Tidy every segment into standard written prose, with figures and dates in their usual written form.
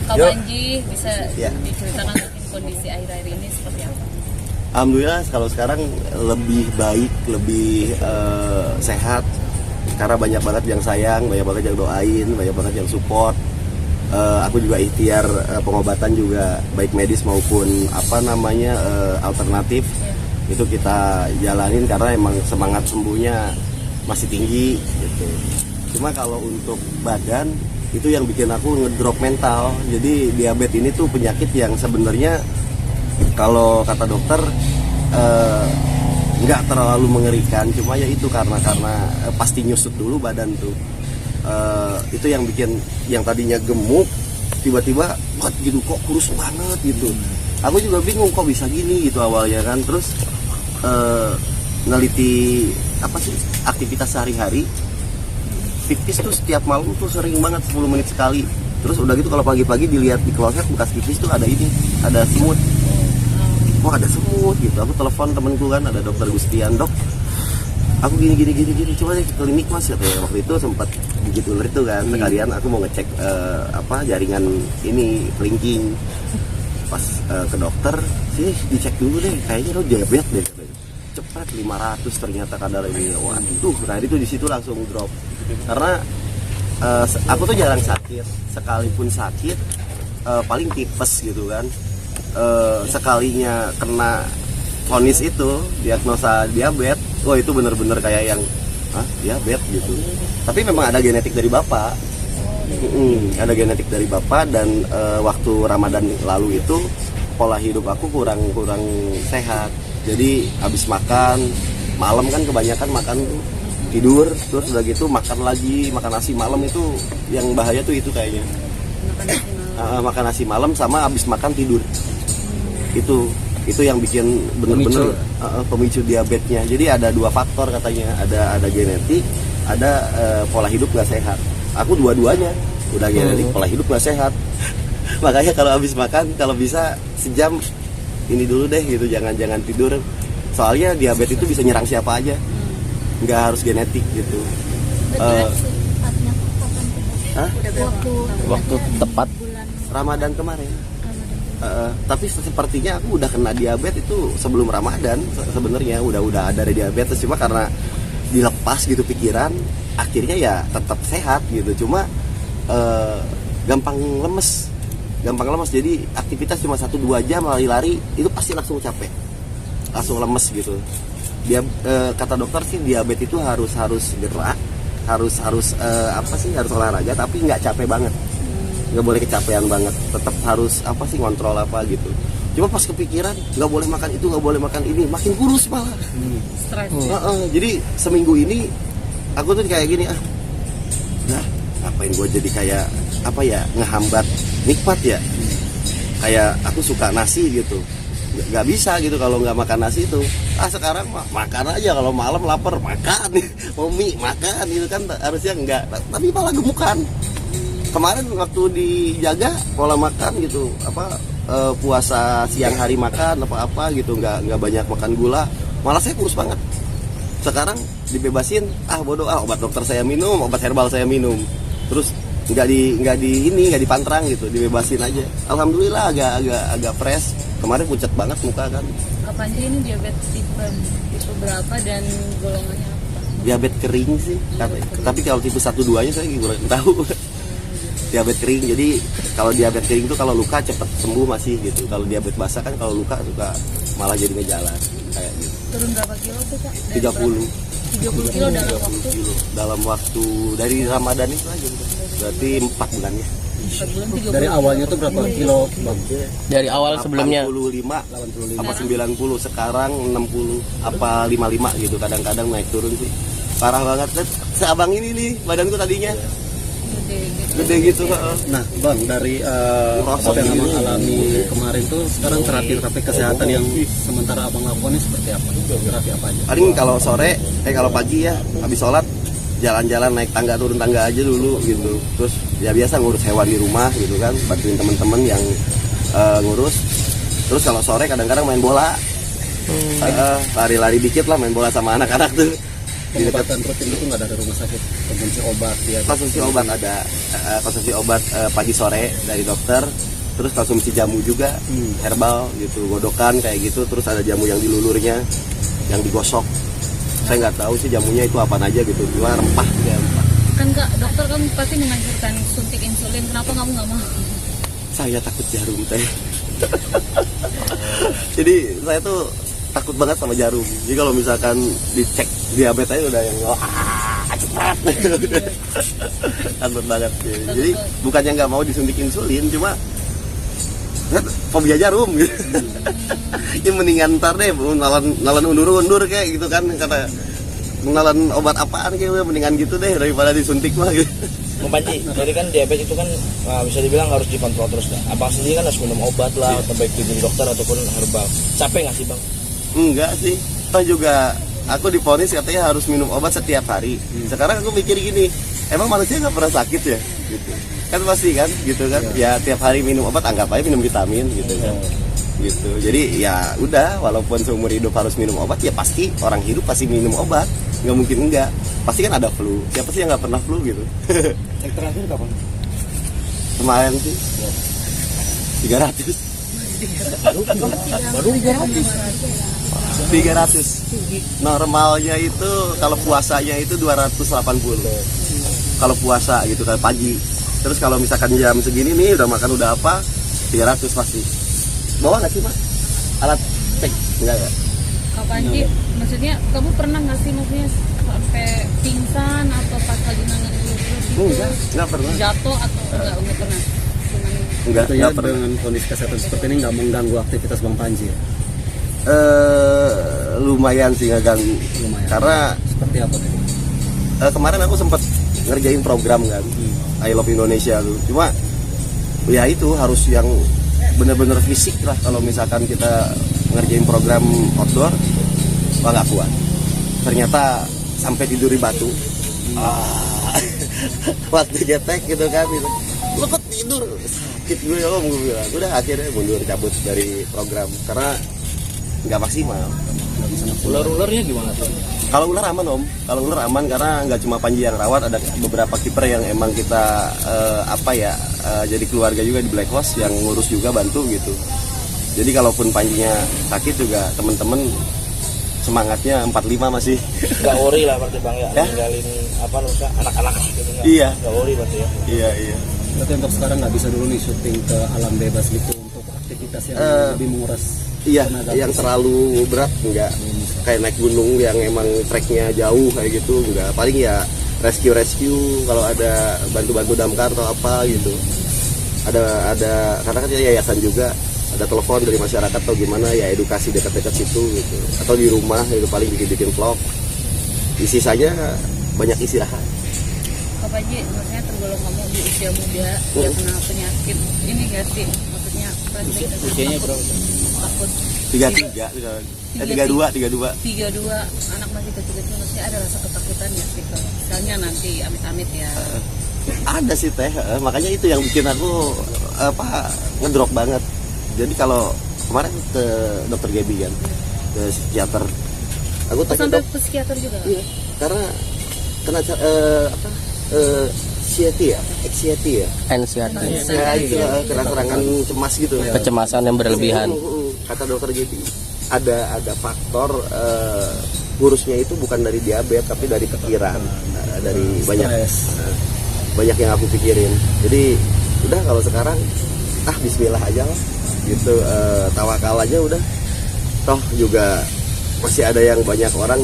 Kak Panji bisa diceritakan mungkin kondisi akhir-akhir ini seperti apa? Alhamdulillah kalau sekarang lebih baik, lebih sehat. Karena banyak banget yang sayang, banyak banget yang doain, banyak banget yang support. Aku juga ikhtiar pengobatan juga baik medis maupun alternatif. Itu kita jalanin karena emang semangat sembuhnya masih tinggi gitu. Cuma kalau untuk badan itu yang bikin aku ngedrop mental. Jadi diabetes ini tuh penyakit yang sebenarnya kalau kata dokter nggak terlalu mengerikan, cuma ya itu karena pasti nyusut dulu badan tuh. Itu yang bikin yang tadinya gemuk tiba-tiba gitu kok kurus banget gitu. Aku juga bingung kok bisa gini gitu awalnya kan. Terus neliti aktivitas sehari-hari, pipis tuh setiap malam tuh sering banget 10 menit sekali. Terus udah gitu kalau pagi-pagi dilihat di kloset bekas pipis tuh ada semut. Wah ada semut gitu. Aku telepon temenku kan, ada dokter Gustian, dok aku gini coba deh ke klinik mas katanya. Waktu itu sempat gigit ular itu kan, sekalian aku mau ngecek jaringan ini kelingking. Pas ke dokter sini dicek dulu deh, kayaknya lo diabetes deh katanya. Cepat 500 ternyata kadar ini. Waduh, nah itu di situ langsung drop. Karena aku tuh jarang sakit, sekalipun sakit paling tipes gitu kan. Sekalinya kena vonis itu diagnosa diabetes, itu bener-bener kayak yang diabetes gitu. Tapi memang ada genetik dari bapak, ada genetik dari bapak dan waktu Ramadan lalu itu pola hidup aku kurang sehat. Jadi habis makan malam kan kebanyakan makan tuh tidur, terus udah gitu makan nasi malam. Itu yang bahaya tuh itu kayaknya makan nasi malam sama habis makan tidur. Itu yang bikin bener-bener pemicu diabetesnya. Jadi ada dua faktor katanya, ada genetik, ada pola hidup nggak sehat. Aku dua-duanya udah genetik, pola hidup nggak sehat. Makanya kalau habis makan kalau bisa sejam ini dulu deh gitu, jangan tidur. Soalnya diabetes itu bisa nyerang siapa aja, nggak harus genetik gitu. Waktu tepat Ramadan kemarin. Tapi sepertinya aku udah kena diabetes itu sebelum Ramadan sebenarnya udah ada diabetes, cuma karena dilepas gitu pikiran akhirnya ya tetap sehat gitu. Cuma gampang lemes. Jadi aktivitas cuma 1-2 jam lari-lari itu pasti langsung capek, langsung lemes gitu. Kata dokter sih diabetes itu harus gerak, harus olahraga tapi nggak capek banget. Nggak boleh kecapean banget, tetap harus ngontrol gitu. Cuma pas kepikiran nggak boleh makan itu, nggak boleh makan ini, makin kurus malah. Stres. Jadi seminggu ini aku tuh kayak gini ngapain gue jadi kayak ngehambat nikmat ya. Kayak aku suka nasi gitu, nggak bisa gitu kalau nggak makan nasi itu. Sekarang makan aja, kalau malam lapar makan, mau mie makan gitu kan, harusnya enggak, tapi malah gemukan. Kemarin waktu dijaga pola makan gitu, puasa siang hari makan apa gitu, nggak banyak makan gula, malah saya kurus banget. Sekarang dibebasin, bodoh, obat dokter saya minum, obat herbal saya minum, terus nggak dipantrang gitu, dibebasin aja. Alhamdulillah agak fresh. Kemarin pucat banget muka kan. Kapan sih ini diabetes tipe berapa dan golongannya apa? Diabetes kering sih, tapi kalau tipe 1-2 nya saya kurang tahu. Diabetes kering, jadi kalau diabetes kering itu kalau luka cepat sembuh masih gitu. Kalau diabetes basah kan kalau luka suka malah jadi ngejalan kayak gitu. Turun berapa kilo tuh Kak? 30 kilo dalam waktu dari Ramadan itu aja, berarti 4 bulan ya. 4 bulan 30 dari awalnya tuh berapa kilo bang? Dari awal sebelumnya 85 apa 90, sekarang 60 apa 55 gitu, kadang-kadang naik turun sih. Parah banget kan, seabang ini nih badanku tadinya. Gede gitu. Nah bang, dari apa yang abang alami kemarin tuh sekarang terapi kesehatan yang sementara abang lakukan ini seperti apa? Terapi apa aja? Paling kalau sore, kalau pagi ya habis sholat jalan-jalan naik tangga turun tangga aja dulu gitu. Terus ya biasa ngurus hewan di rumah gitu kan, bantuin teman-teman yang ngurus. Terus kalau sore kadang-kadang main bola, lari-lari dikit lah, main bola sama anak-anak tuh. pengobatan rutin itu nggak ada rumah sakit, konsumsi obat ya. Konsumsi obat ada, konsumsi obat pagi sore dari dokter, terus konsumsi jamu juga, herbal gitu, godokan kayak gitu, terus ada jamu yang dilulurnya, yang digosok. Saya nggak tahu sih jamunya itu apa aja gitu, cuma rempah ya. Kan Kak, dokter kan pasti menganjurkan suntik insulin. Kenapa kamu nggak mau? Saya takut jarum teh. Jadi saya tuh takut banget sama jarum. Jadi kalau misalkan dicek diabetes aja udah yang cepat. Takut banget. Jadi bukannya nggak mau disuntik insulin, cuma fobia jarum gitu. Ini mendingan ntar deh nalan undur kayak gitu kan, kata nalan obat apaan kayak mendingan gitu deh daripada disuntik mah gitu. Bang Panji, jadi kan diabetes itu kan bisa dibilang harus dikontrol terus lah. Abang sendiri kan harus minum obat lah, atau baik itu dari dokter ataupun herbal. Capek nggak sih Bang? Enggak sih, toh juga aku divonis katanya harus minum obat setiap hari. Sekarang aku mikir gini, emang manusia nggak pernah sakit ya? Gitu. Kan pasti kan, gitu kan? Ya tiap hari minum obat, anggap aja minum vitamin gitu kan. Gitu. Jadi ya udah, walaupun seumur hidup harus minum obat, ya pasti orang hidup pasti minum obat. Nggak mungkin enggak. Pasti kan ada flu. Siapa sih yang nggak pernah flu gitu? Yang terakhir kapan? Kemarin sih 300. Baru 300. Normalnya itu kalau puasanya itu 280. Kalau puasa gitu kan pagi. Terus kalau misalkan jam segini nih udah makan udah apa 300 pasti. Bawa nggak sih Mas? Alat cek enggak ya? Kak Panji, maksudnya kamu pernah nggak sih maksudnya sampai pingsan atau pas lagi nangis gitu? Enggak pernah. Jatuh atau enggak pernah? Cuman Enggak Artinya pernah. dengan kondisi kesehatan seperti ini nggak mengganggu aktivitas Bang Panji ya? Lumayan sih ngeganggu. Lumayan. Karena Seperti apa tadi? kemarin aku sempat ngerjain program kan, I Love Indonesia tuh. Cuma ya itu harus yang bener-bener fisik lah. Kalau misalkan kita ngerjain program outdoor, wah nggak kuat. Ternyata sampai tidur di batu. Waktu nyetek gitu kan, lu kok tidur sakit gue om, gue bilang. Udah akhirnya mundur cabut dari program karena nggak maksimal. Ular-ularnya gimana tuh? Kalau ular aman om, kalau ular aman karena nggak cuma Panji yang rawat, ada beberapa kiper yang emang kita jadi keluarga juga di Black Horse yang ngurus juga bantu gitu. Jadi kalaupun Panjinya sakit juga temen-temen semangatnya 45 masih. Gak worry lah berarti Bang ya, Ya? ninggalin apa namanya anak-anak gitu nggak? Iya. Gak worry berarti ya. Iya. Berarti untuk sekarang nggak bisa dulu nih syuting ke alam bebas gitu untuk aktivitas yang lebih menguras Iya, tenaga yang fisik. terlalu berat enggak. Kayak naik gunung yang emang treknya jauh kayak gitu enggak. Paling ya rescue kalau ada bantu-bantu damkar atau apa gitu. Ada karena kan yayasan juga, ada telepon dari masyarakat atau gimana ya, edukasi dekat-dekat situ gitu. Atau di rumah itu paling bikin vlog. Sisanya banyak istirahat. Kak Panji, maksudnya tergolong kamu di usia muda, udah kena penyakit ini nggak sih? Maksudnya Usianya berapa? takut 33, 32. 32 anak masih kecil-kecil, maksudnya ada rasa ketakutan ya sih kalau misalnya nanti amit-amit ya. Ada sih teh, makanya itu yang bikin aku ngedrop banget. Jadi kalau kemarin ke dokter Gaby kan, ke psikiater, aku tanya Sampai dok, psikiater juga. iya, karena kena anxiety ya, Anxiety, ya itu kena serangan cemas gitu. kecemasan yang berlebihan. Kata dokter Gaby, ada faktor kurusnya itu bukan dari diabetes tapi dari pikiran, dari banyak yang aku pikirin. Jadi udah kalau sekarang bismillah aja lah gitu, tawakal aja udah. Toh juga masih ada yang banyak orang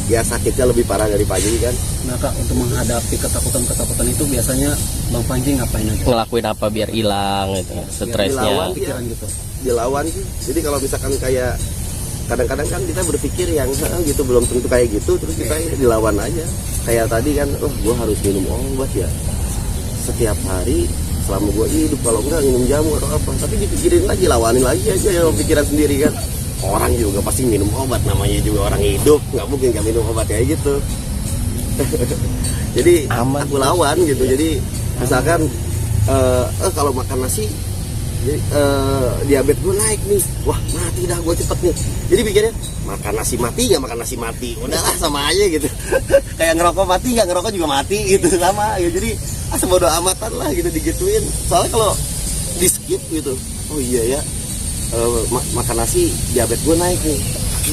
ya sakitnya lebih parah dari Panji kan. Nah Kak, untuk menghadapi ketakutan itu biasanya Bang Panji ngapain aja? Ngelakuin apa biar hilang gitu, stresnya. Dilawan. Pikiran gitu. Dilawan sih. Jadi kalau misalkan kayak kadang-kadang kan kita berpikir yang gitu belum tentu kayak gitu, terus kita dilawan aja. Kayak tadi kan, gue harus minum obat ya setiap hari selama gue hidup, kalau enggak minum jamu atau apa. Tapi dipikirin lagi, lawanin lagi aja ya pikiran sendiri kan. Orang juga pasti minum obat, namanya juga orang hidup, nggak mungkin nggak minum obat kayak gitu. Jadi Aman. aku lawan gitu. Jadi misalkan kalau makan nasi Jadi, diabetes gue naik nih, wah mati dah gue cepet nih. Jadi pikirnya makan nasi mati nggak makan nasi mati, udahlah sama aja gitu. Kayak ngerokok mati nggak ngerokok juga mati gitu, sama gitu. Jadi sebodoh amatan lah gitu digituin. Soalnya kalau di skip gitu, oh iya ya, makan nasi diabetes gue naik nih,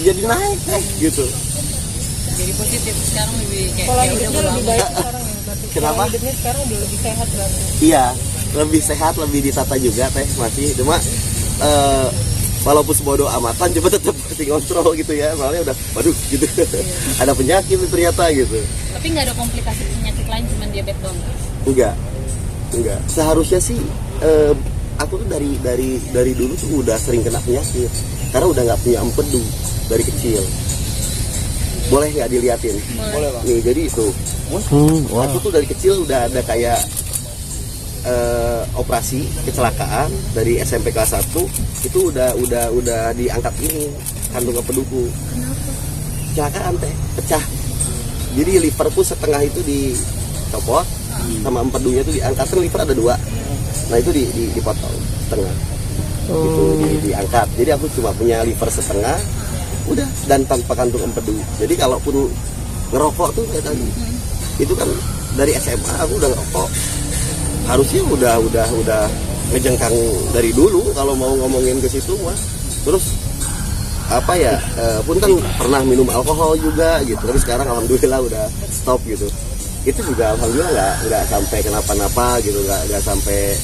jadi naik gitu. Jadi positif sekarang lebih kayak Pola ya udah hidupnya bodo lebih amat. baik sekarang ya berarti. Kenapa? Pola hidupnya sekarang udah lebih sehat berarti. Iya, lebih sehat, lebih ditata juga teh masih. Cuma walaupun sebodoh amatan, coba tetap masih kontrol gitu ya. Soalnya udah, waduh gitu. Ada penyakit ternyata gitu. Tapi nggak ada komplikasi penyakit lain, cuma diabetes doang. Enggak. Seharusnya sih aku tuh dari dulu tuh udah sering kena penyakit. Karena udah nggak punya empedu dari kecil. Boleh nggak diliatin? Boleh Bang. Nih, jadi itu. Aku tuh dari kecil udah ada kayak operasi kecelakaan dari SMP kelas 1 itu udah diangkat ini kandung empeduku. Kenapa? Kecelakaan teh, pecah. Jadi liverku setengah itu dicopot sama empedunya itu diangkat, kan liver ada 2. Nah, itu dipotong setengah. Itu diangkat. Jadi aku cuma punya liver setengah, udah, dan tanpa kantung empedu. Jadi kalaupun ngerokok tuh kayak tadi, itu kan dari SMA aku udah ngerokok. Harusnya udah ngejengkang dari dulu kalau mau ngomongin ke situ mah. Terus apa ya, pun kan pernah minum alkohol juga gitu, tapi sekarang alhamdulillah udah stop gitu. Itu juga alhamdulillah nggak sampai kenapa-napa gitu, nggak sampai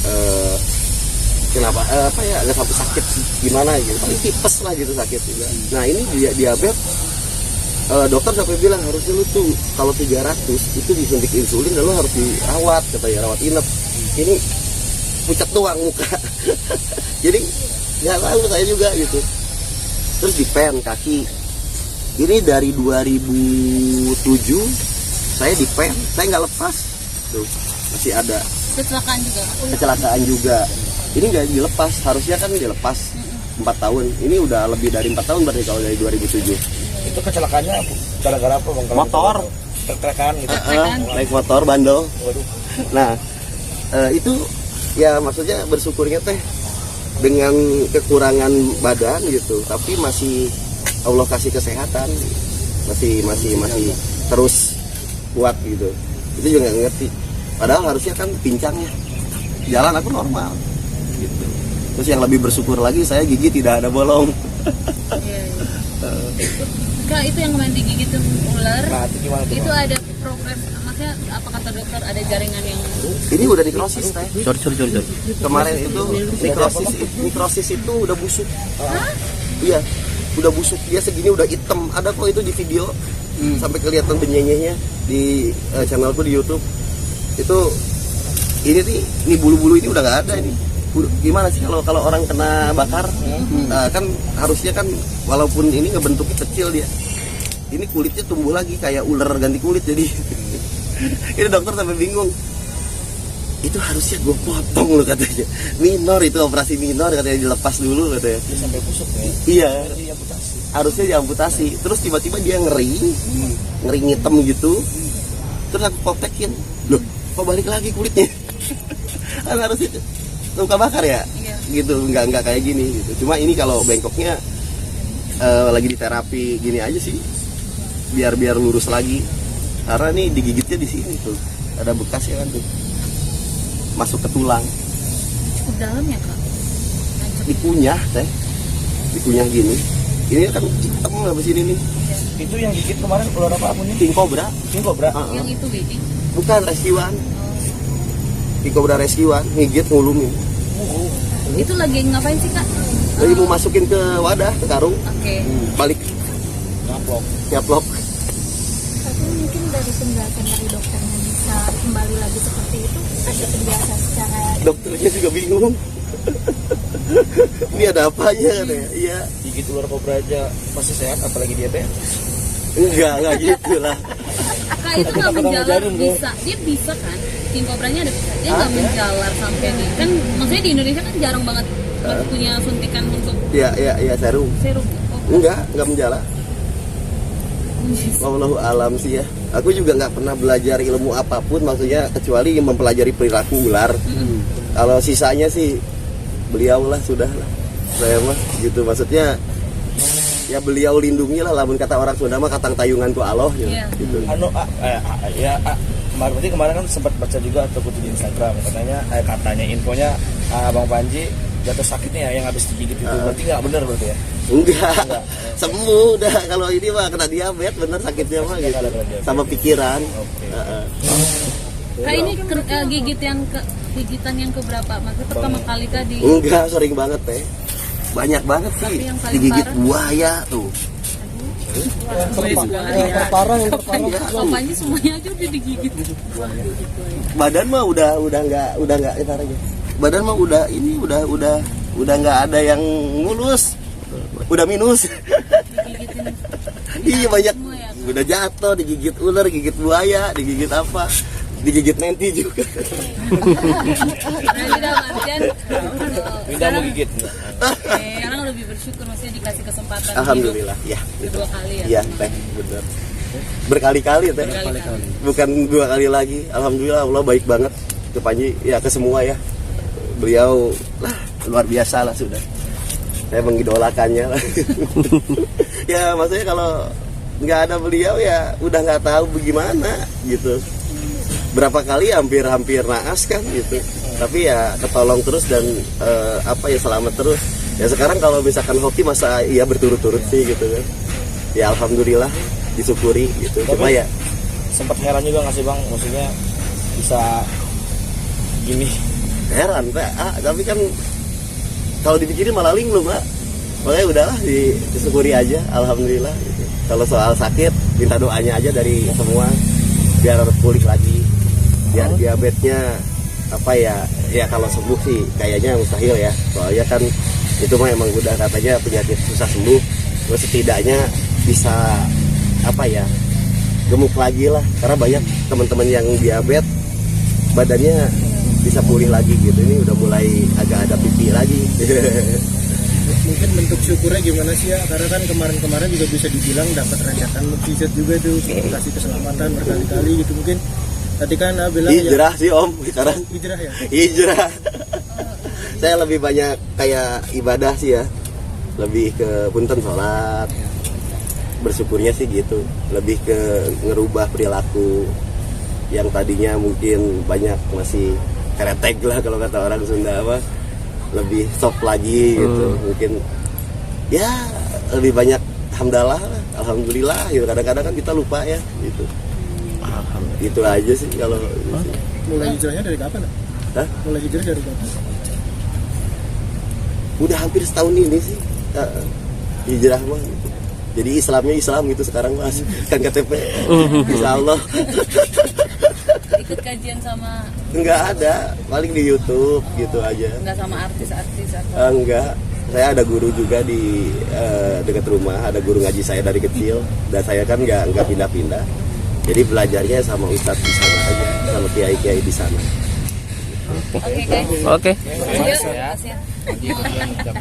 kenapa apa ya, nggak sampai sakit gimana gitu, paling tipes lah gitu sakit juga. Nah ini diabetes, dokter sampai bilang harusnya lu tuh kalau 300 itu disuntik insulin dan lu harus dirawat, katanya rawat inap. Ini pucat doang muka. Jadi nggak tahu saya juga gitu. Terus di pen kaki ini dari 2007 saya di pen, saya nggak lepas tuh, masih ada. Kecelakaan juga ini nggak dilepas, harusnya kan dilepas 4 tahun, ini udah lebih dari 4 tahun berarti kalau dari 2007. Itu kecelakaannya gara-gara apa Bang? Kalau Motor. Tertrekan gitu. Naik motor bandel. Waduh. Nah itu ya maksudnya bersyukurnya teh dengan kekurangan badan gitu, tapi masih Allah kasih kesehatan, masih terus kuat gitu. Itu juga nggak ngerti. Padahal harusnya kan pincangnya, jalan aku normal gitu. Terus yang lebih bersyukur lagi, saya gigi tidak ada bolong. Kak, itu yang kemarin digigit ular. Nah, itu gimana tuh, Itu Bang? ada progres, maksudnya apa kata dokter, ada jaringan yang Ini udah nekrosis teh. Cor. Kemarin itu nekrosis itu udah busuk. Iya, udah busuk, dia segini udah hitam. Ada kok itu di video, sampai kelihatan benyenyehnya di channelku di YouTube. Itu ini nih, ini bulu-bulu ini udah nggak ada ini. Gimana sih kalau orang kena bakar? Kan harusnya kan walaupun ini ngebentuknya kecil dia, ini kulitnya tumbuh lagi kayak ular ganti kulit jadi. Ini dokter sampai bingung. Itu harusnya gue potong loh katanya. Minor itu, operasi minor katanya, dilepas dulu katanya. Dia sampai busuk ya. Iya. Berarti amputasi. Harusnya diamputasi. Terus tiba-tiba dia ngeri hitam gitu. Terus aku praktekin, loh kok balik lagi kulitnya? Kan harusnya luka bakar ya, gitu, nggak kayak gini gitu. Cuma ini kalau bengkoknya lagi di terapi gini aja sih, biar lurus lagi. Karena nih digigitnya di sini tuh, ada bekasnya kan tuh, masuk ke tulang. cukup dalam ya Kak? Dikunyah teh, dikunyah gini. Ini kan hitam habis ini nih. Itu yang gigit kemarin ular apa nih? King Cobra. King Cobra. Yang itu Bedi? Bukan, rescuean. King Cobra rescuean, ngigit ngulumin. Itu lagi ngapain sih Kak? Lagi mau masukin ke wadah, ke karung, Oke. balik nyaplok. Tapi mungkin dari penjelasan dari dokternya bisa kembali lagi seperti itu, ada penjelasan secara Dokternya juga bingung. Ini ada apanya katanya? Iya. Gigit ular kobra aja masih sehat, apalagi diabetes. Enggak gitu lah. Kak, itu nggak menjalar bisa, dia bisa kan? King Cobra-nya ada bisa, dia nggak menjalar sampai di, kan maksudnya di Indonesia kan jarang banget punya suntikan untuk Iya serum. serum. Enggak menjala. Wallahu alam sih ya. Aku juga nggak pernah belajar ilmu apapun, maksudnya kecuali mempelajari perilaku ular. Kalau sisanya sih beliau lah sudah lah saya mah gitu, maksudnya ya beliau lindungi lah, lamun kata orang Sunda mah katang tayungan ku Allah Iya. gitu. Kemarin kan sempat baca juga atau kutip di Instagram katanya infonya Abang Panji jatuh sakitnya yang habis digigit itu, berarti nggak benar berarti ya? Enggak, sembuh udah. Kalau ini mah kena diabetes bener sakitnya mah gitu, sama pikiran. Kak ini gigitan yang keberapa? Maksudnya pertama kali kah di Enggak, sering banget teh, banyak banget sih Tapi yang paling digigit parah? buaya tuh. Terparah yang Bang Panji semuanya aja udah digigit. Badan mah udah nggak kita aja. Badan mah udah nggak ada yang mulus, udah minus. Digigitin. Iya banyak, Semua ya? udah jatuh, digigit ular, digigit buaya, digigit apa, digigit menti juga. Karena tidak artian Pindah mau gigit. sekarang lebih bersyukur maksudnya dikasih kesempatan Alhamdulillah, ya. hidup 2 kali ya. Iya teh, bener. Berkali-kali teh, Berkali-kali. bukan 2 kali lagi. Alhamdulillah Allah baik banget ke Panji, ya ke semua ya. Beliau lah luar biasa lah sudah. Saya mengidolakannya lah. Ya maksudnya kalau nggak ada beliau ya udah nggak tahu bagaimana gitu. Berapa kali hampir naas kan gitu. Tapi ya ketolong terus dan selamat terus. Ya sekarang kalau misalkan hoki masa iya berturut-turut sih gitu kan. Ya alhamdulillah disyukuri gitu. Cuma ya Sempat heran juga nggak sih Bang, maksudnya bisa gini. heran Pak. Tapi kan kalau dipikirin malah linglung Pak. Makanya udahlah disyukuri aja, alhamdulillah gitu. Kalau soal sakit minta doanya aja dari semua biar pulih lagi. Biar diabetesnya ya kalau sembuh sih kayaknya mustahil ya. Soalnya kan itu mah emang udah katanya penyakit susah sembuh. Terus setidaknya bisa gemuk lagi lah, karena banyak teman-teman yang diabetes badannya bisa pulih lagi gitu. Ini udah mulai agak ada pipi lagi. Mungkin bentuk syukurnya gimana sih ya, karena kan kemarin juga bisa dibilang dapat rancatan mukjizat juga tuh, kasih keselamatan berkali-kali gitu. Mungkin tadi kan bilang Hijrah sih Om sekarang. hijrah ya. Hijrah. Saya lebih banyak kayak ibadah sih ya, lebih ke punten sholat, bersyukurnya sih gitu, lebih ke ngerubah perilaku yang tadinya mungkin banyak masih keretek lah kalau kata orang Sunda lebih soft lagi gitu. Mungkin ya lebih banyak alhamdulillah gitu. Kadang-kadang kan kita lupa ya gitu. Itu aja sih kalau Mulai hijrahnya dari kapan? Hah? Mulai hijrah dari kapan? Udah hampir setahun ini sih hijrah mah gitu. Jadi Islamnya Islam gitu sekarang Mas, kan KTP Insya Allah. Ikut kajian sama Enggak ada, paling di YouTube gitu aja. enggak sama artis-artis atau Enggak, saya ada guru juga di dekat rumah, ada guru ngaji saya dari kecil, dan saya kan nggak pindah-pindah. Jadi belajarnya sama ustadz di sana aja, sama kiai-kiai di sana. Oke guys. Oke. Yuk, kasih ya.